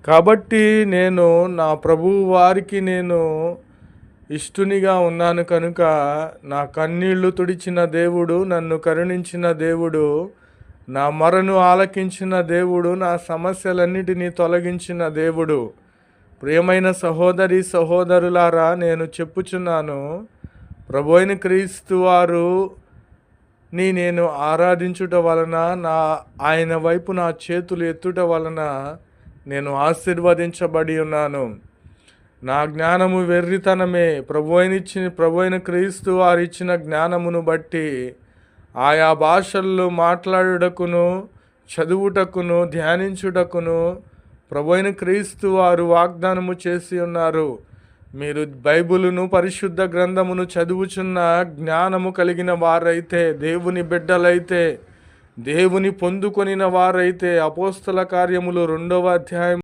కాబట్టి నేను నా ప్రభువు వారికి నేను ఇష్టునిగా ఉన్నాను కనుక, నా కన్నీళ్లు తుడిచిన దేవుడు, నన్ను కరుణించిన దేవుడు, నా మొరను ఆలకించిన దేవుడు, నా సమస్యలన్నిటినీ తొలగించిన దేవుడు. ప్రియమైన సహోదరి సహోదరులారా, నేను చెప్పుచున్నాను, ప్రభువైన క్రీస్తు వారు నేను ఆరాధించుట వలన, ఆయన వైపు నా చేతులు ఎత్తుట వలన నేను ఆశీర్వదించబడి ఉన్నాను. నా జ్ఞానము వెర్రితనమే. ప్రభువైన క్రీస్తు వారు ఇచ్చిన జ్ఞానమును బట్టి ఆయా భాషల్లో మాట్లాడుటకును, చదువుటకును, ధ్యానించుటకును ప్రభువైన క్రీస్తు వారు వాగ్దానము చేసి ఉన్నారు. మీరు బైబిలును, పరిశుద్ధ గ్రంథమును చదువుచున్న జ్ఞానము కలిగిన వారైతే, దేవుని బిడ్డలైతే, దేవుని పొందుకొనిన వారైతే, అపోస్తల కార్యములు 2వ అధ్యాయం